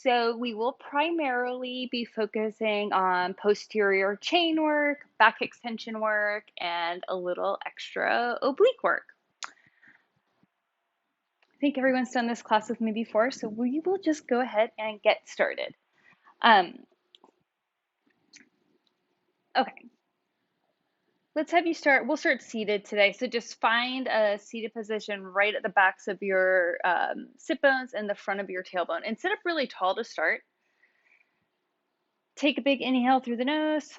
So we will primarily be focusing on posterior chain work, back extension work, and a little extra oblique work. I think everyone's done this class with me before, so we will just go ahead and get started. Um, okay, let's have you start. We'll start seated today. So just find a seated position right at the backs of your sit bones and the front of your tailbone. And sit up really tall to start. Take a big inhale through the nose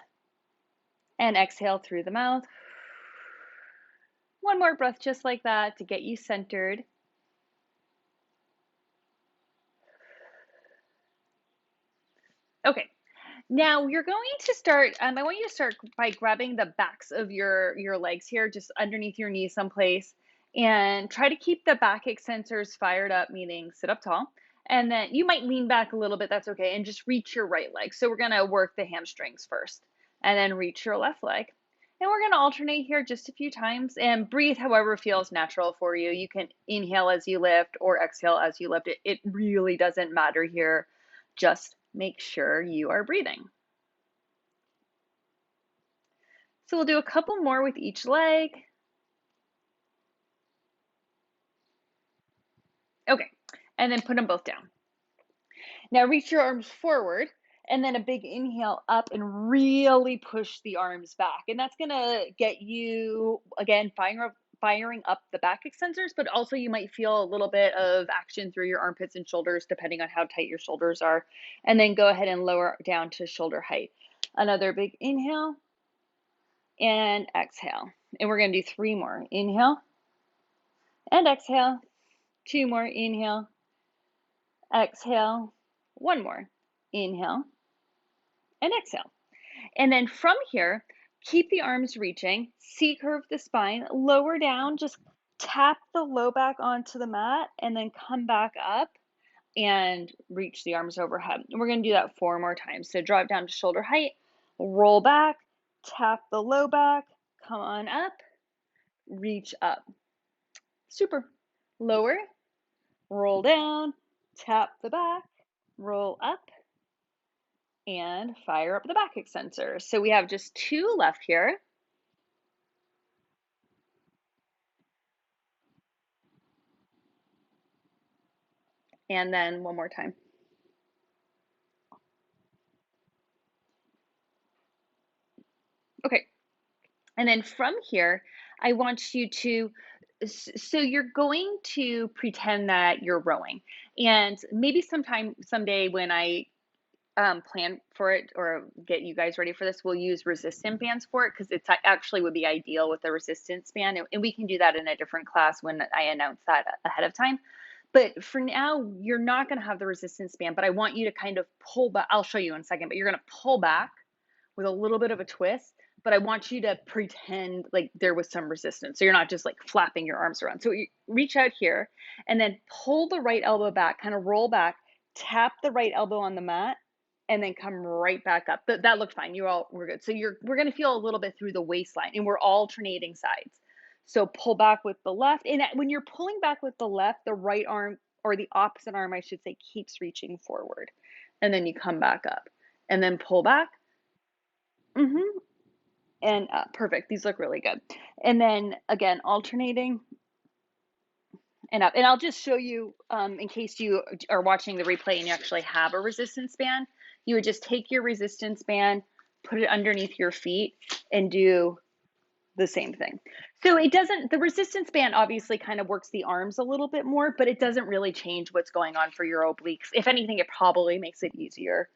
and exhale through the mouth. One more breath just like that to get you centered. Okay, now you're going to start, I want you to start by grabbing the backs of your legs here, just underneath your knees someplace, and try to keep the back extensors fired up, meaning sit up tall. And then you might lean back a little bit, that's okay, and just reach your right leg. So we're gonna work the hamstrings first, and then reach your left leg. And we're gonna alternate here just a few times and breathe however feels natural for you. You can inhale as you lift or exhale as you lift. It really doesn't matter here. Just make sure you are breathing. So we'll do a couple more with each leg. Okay, and then put them both down. Now reach your arms forward and then a big inhale up and really push the arms back. And that's gonna get you, again, firing up the back extensors, but also you might feel a little bit of action through your armpits and shoulders, depending on how tight your shoulders are. And then go ahead and lower down to shoulder height. Another big inhale and exhale. And we're gonna do 3 more. Inhale and exhale. 2 more. Inhale, exhale. 1 more. Inhale and exhale. And then from here, keep the arms reaching, C-curve the spine, lower down, just tap the low back onto the mat, and then come back up and reach the arms overhead. And we're going to do that 4 more times. So drop down to shoulder height, roll back, tap the low back, come on up, reach up. Super. Lower, roll down, tap the back, roll up, and fire up the back extensors. So we have just 2 left here. And then 1 more time. Okay. And then from here, I want you to, so you're going to pretend that you're rowing. And maybe someday when I plan for it or get you guys ready for this, we'll use resistance bands for it because it's actually would be ideal with a resistance band. And we can do that in a different class when I announce that ahead of time. But for now, you're not going to have the resistance band, but I want you to kind of pull back. I'll show you in a second, but you're going to pull back with a little bit of a twist, but I want you to pretend like there was some resistance. So you're not just like flapping your arms around. So you reach out here and then pull the right elbow back, kind of roll back, tap the right elbow on the mat, and then come right back up. But that looked fine. We're good. So we're going to feel a little bit through the waistline and we're alternating sides. So pull back with the left. And when you're pulling back with the left, the right arm, or the opposite arm, I should say, keeps reaching forward. And then you come back up and then pull back. And up. Perfect. These look really good. And then again, alternating and up. And I'll just show you, in case you are watching the replay and you actually have a resistance band, you would just take your resistance band, put it underneath your feet, and do the same thing. So the resistance band obviously kind of works the arms a little bit more, but it doesn't really change what's going on for your obliques. If anything, it probably makes it easier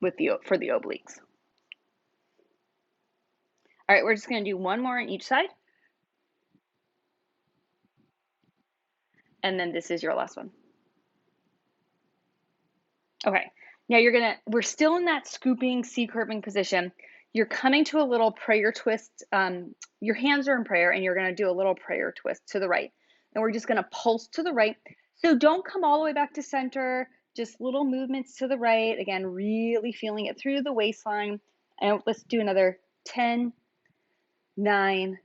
for the obliques. All right, we're just going to do 1 more on each side. And then this is your last one. Okay, now we're still in that scooping C-curving position. You're coming to a little prayer twist. Your hands are in prayer and you're gonna do a little prayer twist to the right. And we're just gonna pulse to the right. So don't come all the way back to center, just little movements to the right. Again, really feeling it through the waistline. And let's do another 10, 9,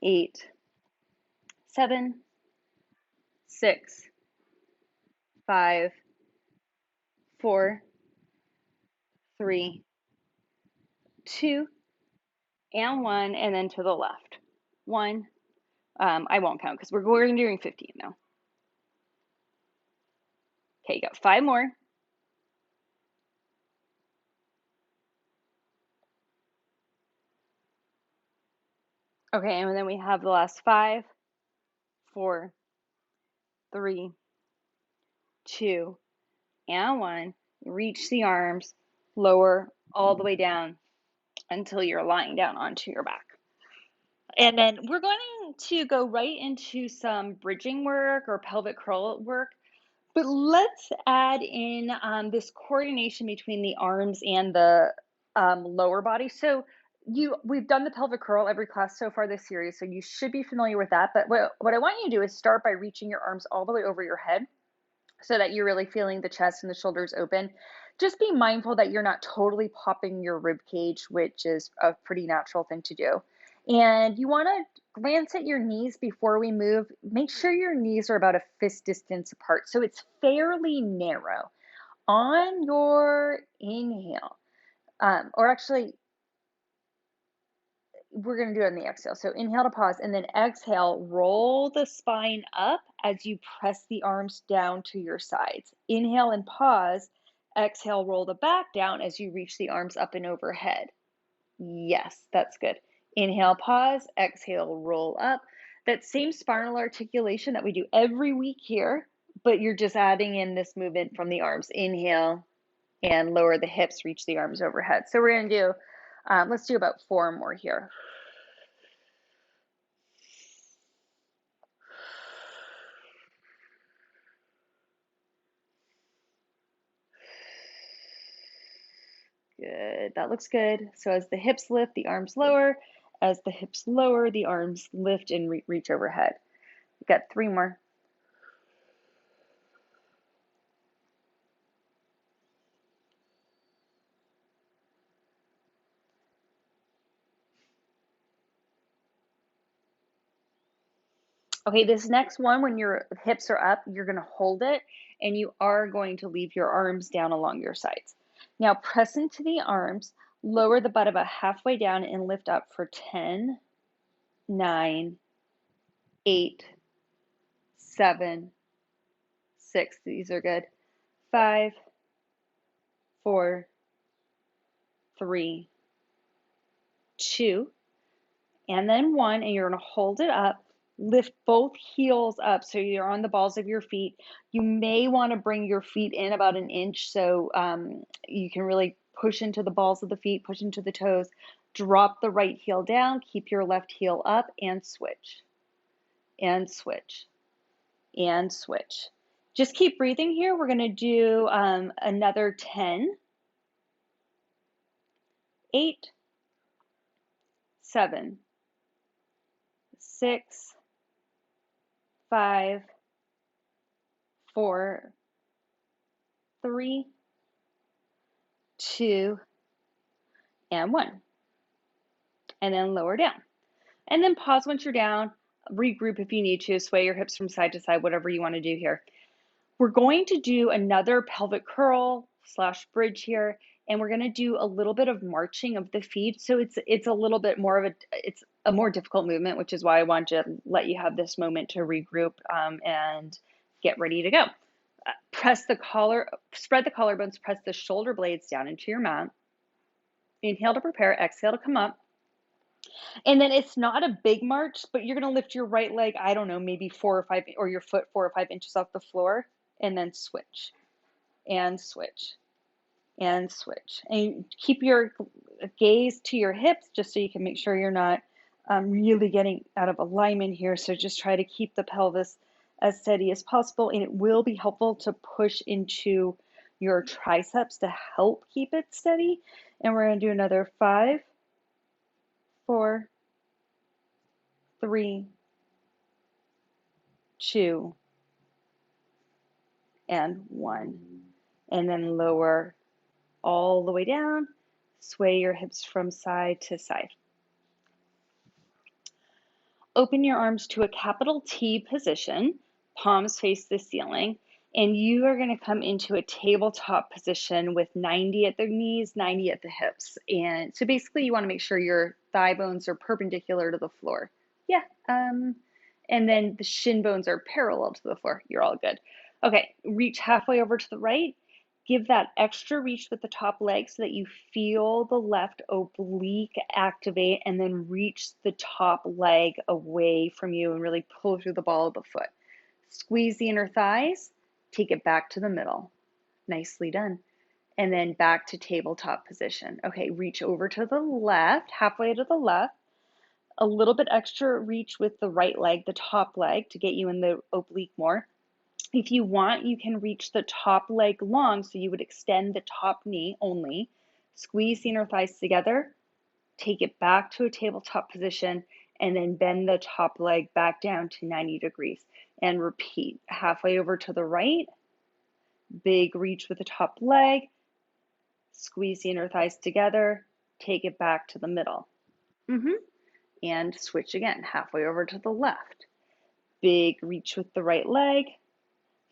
8, 7, 6, 5, 4, 3, 2, and 1, and then to the left. 1. I won't count because we're doing 15 now. Okay, you got 5 more. Okay, and then we have the last 5, 4, 3, 2, and 1. Reach the arms, lower all the way down until you're lying down onto your back. And then we're going to go right into some bridging work or pelvic curl work. But let's add in this coordination between the arms and the lower body. So we've done the pelvic curl every class so far this series, so you should be familiar with that. But what I want you to do is start by reaching your arms all the way over your head so that you're really feeling the chest and the shoulders open. Just be mindful that you're not totally popping your rib cage, which is a pretty natural thing to do. And you want to glance at your knees before we move. Make sure your knees are about a fist distance apart, so it's fairly narrow. On your inhale, or actually, we're going to do it on the exhale. So inhale to pause, and then exhale, roll the spine up as you press the arms down to your sides. Inhale and pause. Exhale, roll the back down as you reach the arms up and overhead. Yes, that's good. Inhale, pause. Exhale, roll up. That same spinal articulation that we do every week here, but you're just adding in this movement from the arms. Inhale and lower the hips, reach the arms overhead. So we're going to do, let's do about 4 more here. Good, that looks good. So as the hips lift, the arms lower. As the hips lower, the arms lift and reach overhead. We got 3 more. Okay, this next one, when your hips are up, you're going to hold it, and you are going to leave your arms down along your sides. Now press into the arms, lower the butt about halfway down, and lift up for 10, 9, 8, 7, 6. These are good. 5, 4, 3, 2, and then 1, and you're going to hold it up. Lift both heels up so you're on the balls of your feet. You may want to bring your feet in about an inch so you can really push into the balls of the feet, push into the toes. Drop the right heel down, keep your left heel up, and switch, and switch, and switch. Just keep breathing here. We're going to do another 10, 8, 7, 6, 5, 4, 3, 2, and 1. And then lower down. And then pause once you're down, regroup if you need to, sway your hips from side to side, whatever you want to do here. We're going to do another pelvic curl / bridge here, and we're going to do a little bit of marching of the feet. So it's a little bit more of it's a more difficult movement, which is why I want to let you have this moment to regroup and get ready to go. Press the collar, spread the collarbones, press the shoulder blades down into your mat. Inhale to prepare, exhale to come up. And then it's not a big march, but you're going to lift your right leg, I don't know, maybe 4 or 5, or your foot 4 or 5 inches off the floor, and then switch, and switch, and switch. And keep your gaze to your hips just so you can make sure you're not really getting out of alignment here. So just try to keep the pelvis as steady as possible, and it will be helpful to push into your triceps to help keep it steady. And we're going to do another 5, 4, 3, 2, and 1. And then lower all the way down. Sway your hips from side to side. Open your arms to a capital T position. Palms face the ceiling. And you are going to come into a tabletop position with 90 at the knees, 90 at the hips. And so basically you want to make sure your thigh bones are perpendicular to the floor. Yeah. And then the shin bones are parallel to the floor. You're all good. Okay, reach halfway over to the right. Give that extra reach with the top leg so that you feel the left oblique activate, and then reach the top leg away from you and really pull through the ball of the foot. Squeeze the inner thighs, take it back to the middle. Nicely done. And then back to tabletop position. Okay, reach over to the left, halfway to the left. A little bit extra reach with the right leg, the top leg, to get you in the oblique more. If you want, you can reach the top leg long, so you would extend the top knee only. Squeeze the inner thighs together, take it back to a tabletop position, and then bend the top leg back down to 90 degrees. And repeat. Halfway over to the right, big reach with the top leg, squeeze the inner thighs together, take it back to the middle. And switch again, halfway over to the left. Big reach with the right leg,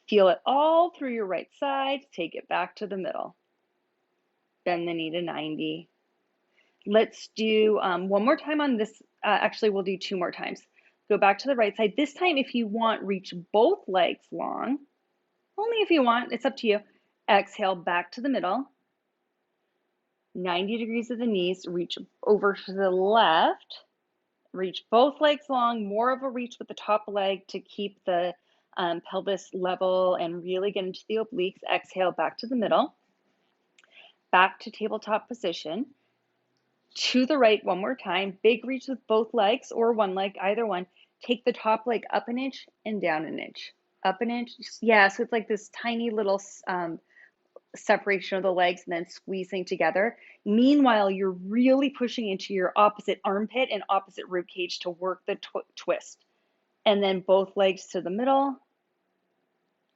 feel it all through your right side, take it back to the middle. Bend the knee to 90. Let's do one more time on this. Actually, we'll do two more times. Go back to the right side. This time, if you want, reach both legs long. Only if you want, it's up to you. Exhale back to the middle. 90 degrees of the knees, reach over to the left. Reach both legs long, more of a reach with the top leg to keep the pelvis level and really get into the obliques. Exhale back to the middle. Back to tabletop position. To the right one more time. Big reach with both legs or one leg, either one. Take the top leg up an inch and down an inch. Up an inch. Yeah, so it's like this tiny little separation of the legs and then squeezing together. Meanwhile, you're really pushing into your opposite armpit and opposite rib cage to work the twist. And then both legs to the middle.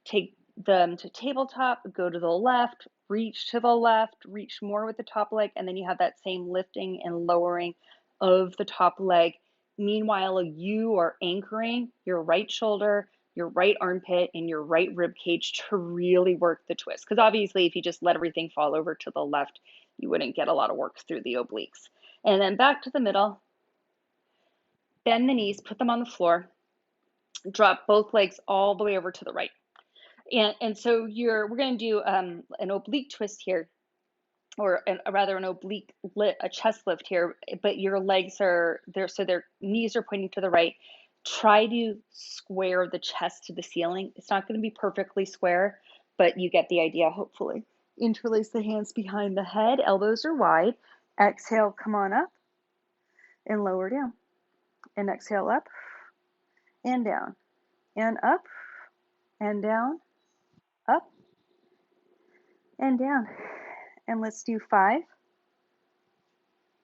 Take them to tabletop, go to the left, reach to the left, reach more with the top leg, and then you have that same lifting and lowering of the top leg. Meanwhile, you are anchoring your right shoulder, your right armpit, and your right rib cage to really work the twist. Because obviously, if you just let everything fall over to the left, you wouldn't get a lot of work through the obliques. And then back to the middle, bend the knees, put them on the floor, drop both legs all the way over to the right. And so we're going to do an oblique twist here, or rather an oblique a chest lift here, but your legs are there, so their knees are pointing to the right. Try to square the chest to the ceiling. It's not going to be perfectly square, but you get the idea, hopefully. Interlace the hands behind the head, elbows are wide. Exhale, come on up and lower down. And exhale up and down and up and down, up and down. And let's do 5,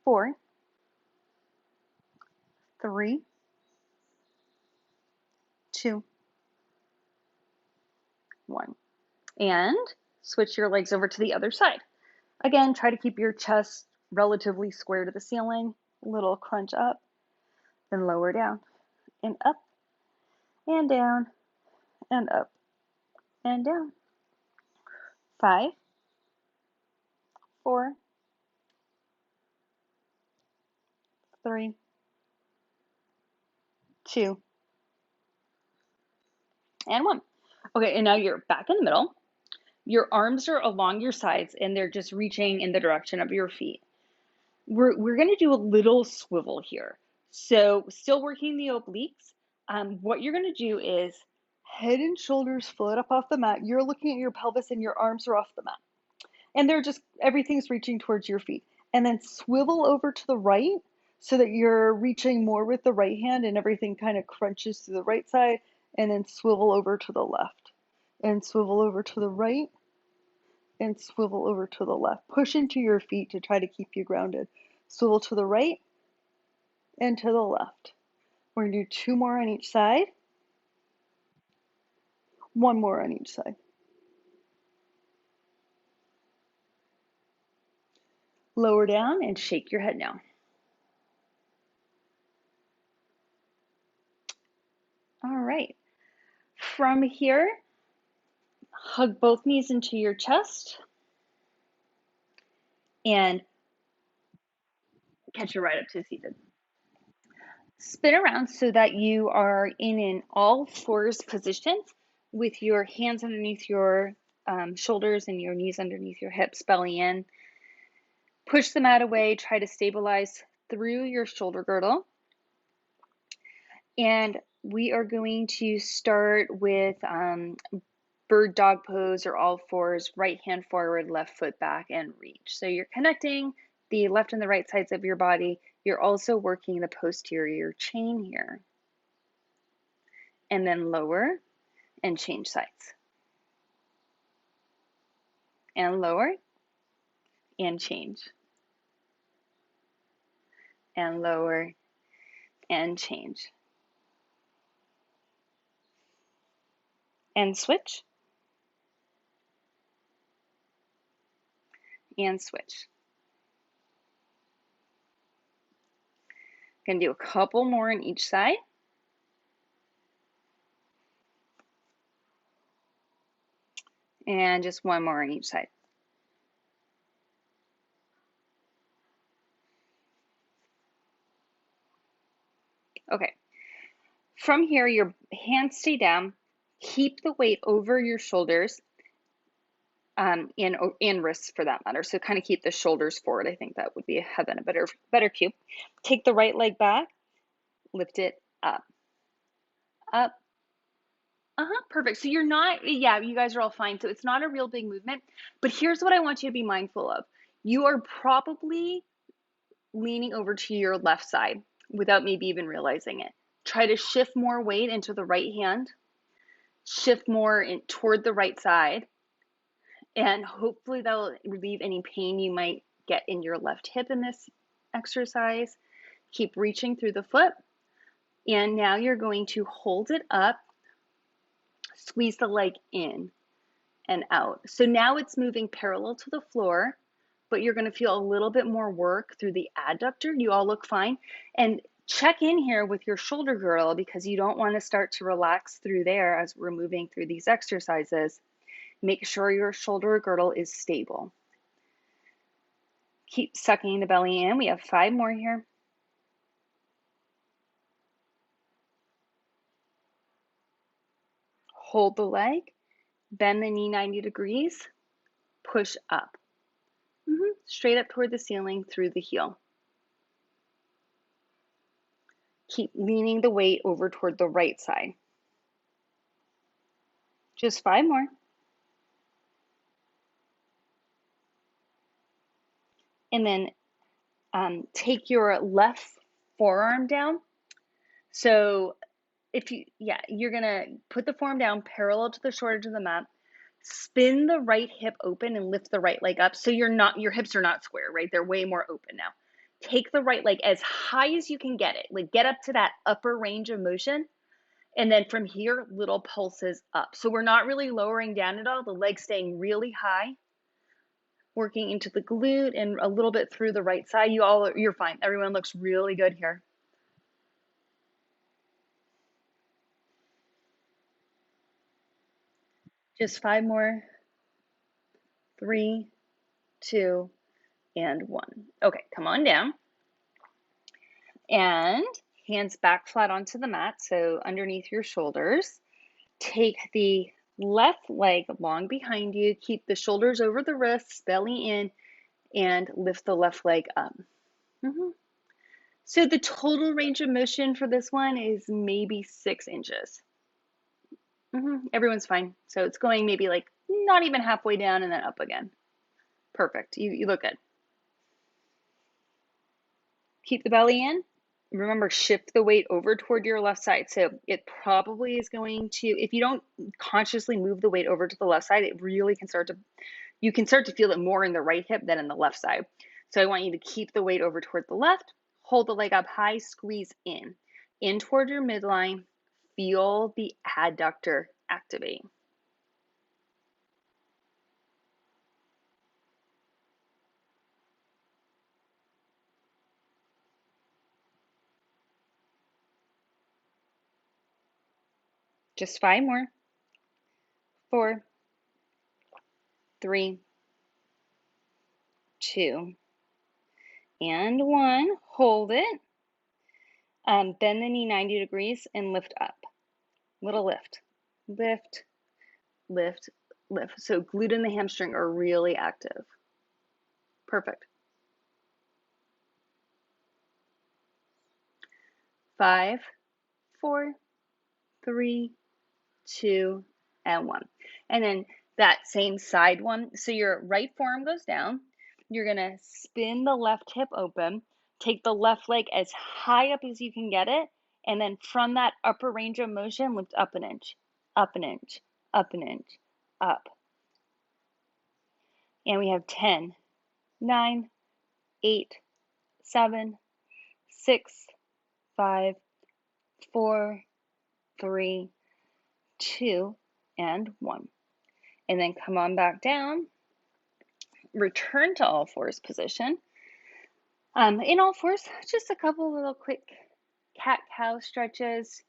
4, 3, 2, 1. And switch your legs over to the other side. Again, try to keep your chest relatively square to the ceiling. Little crunch up, then lower down, and up, and down, and up, and down. 5, 4, 3, 2, and 1. Okay, and now you're back in the middle. Your arms are along your sides and they're just reaching in the direction of your feet. We're going to do a little swivel here. So still working the obliques. What you're going to do is head and shoulders float up off the mat. You're looking at your pelvis and your arms are off the mat. And everything's reaching towards your feet. And then swivel over to the right so that you're reaching more with the right hand and everything kind of crunches to the right side. And then swivel over to the left. And swivel over to the right. And swivel over to the left. Push into your feet to try to keep you grounded. Swivel to the right and to the left. We're going to do 2 more on each side. 1 more on each side. Lower down and shake your head now. All right. From here, Hug both knees into your chest and catch it right up to seated. Spin around so that you are in an all fours position with your hands underneath your shoulders and your knees underneath your hips, belly in. Push the mat away, try to stabilize through your shoulder girdle. And we are going to start with bird dog pose or all fours, right hand forward, left foot back, and reach. So you're connecting the left and the right sides of your body. You're also working the posterior chain here. And then lower and change sides. And lower and change. And lower and change. And switch. And switch. Gonna do a couple more on each side. And just one more on each side. Okay. From here, your hands stay down. Keep the weight over your shoulders and wrists for that matter. So kind of keep the shoulders forward. I think that would have been a better cue. Take the right leg back, lift it up, up. Perfect. So you're not, yeah, you guys are all fine. So it's not a real big movement, but here's what I want you to be mindful of. You are probably leaning over to your left side without maybe even realizing it. Try to shift more weight into the right hand, shift more toward the right side, and hopefully that'll relieve any pain you might get in your left hip in this exercise. Keep reaching through the foot. And now you're going to hold it up, squeeze the leg in and out. So now it's moving parallel to the floor, but you're going to feel a little bit more work through the adductor. You all look fine. And check in here with your shoulder girdle because you don't want to start to relax through there as we're moving through these exercises. Make sure your shoulder girdle is stable. Keep sucking the belly in. We have 5 more here. Hold the leg, bend the knee 90 degrees, push up. Straight up toward the ceiling through the heel. Keep leaning the weight over toward the right side. Just 5 more. And then take your left forearm down. So you're gonna put the forearm down parallel to the short edge of the mat. Spin the right hip open and lift the right leg up. So your hips are not square, right? They're way more open now. Take the right leg as high as you can get it. Like get up to that upper range of motion. And then from here, little pulses up. So we're not really lowering down at all. The leg's staying really high, working into the glute and a little bit through the right side. You're fine. Everyone looks really good here. Just 5 more. 3, 2, and 1. Okay, come on down. And hands back flat onto the mat, so underneath your shoulders. Take the left leg long behind you. Keep the shoulders over the wrists, belly in, and lift the left leg up. So the total range of motion for this one is maybe 6 inches. Everyone's fine. So it's going maybe like not even halfway down and then up again. Perfect. You look good. Keep the belly in. Remember, shift the weight over toward your left side. So it probably is going to, if you don't consciously move the weight over to the left side, it really you can start to feel it more in the right hip than in the left side. So I want you to keep the weight over toward the left, hold the leg up high, squeeze in toward your midline, feel the adductor activate. Just 5 more. 4, 3, 2, and 1. Hold it. Bend the knee 90 degrees and lift up. Little lift. Lift, lift, lift. So glute and the hamstring are really active. Perfect. 5, 4, 3, 2, and 1. And then that same side one. So your right forearm goes down. You're going to spin the left hip open. Take the left leg as high up as you can get it. And then from that upper range of motion, lift up an inch, up an inch, up an inch, up. And we have 10, 9, 8, 7, 6, 5, 4, 3, 2, and 1. And then come on back down. Return to all fours position. In all fours, just a couple little quick cat-cow stretches.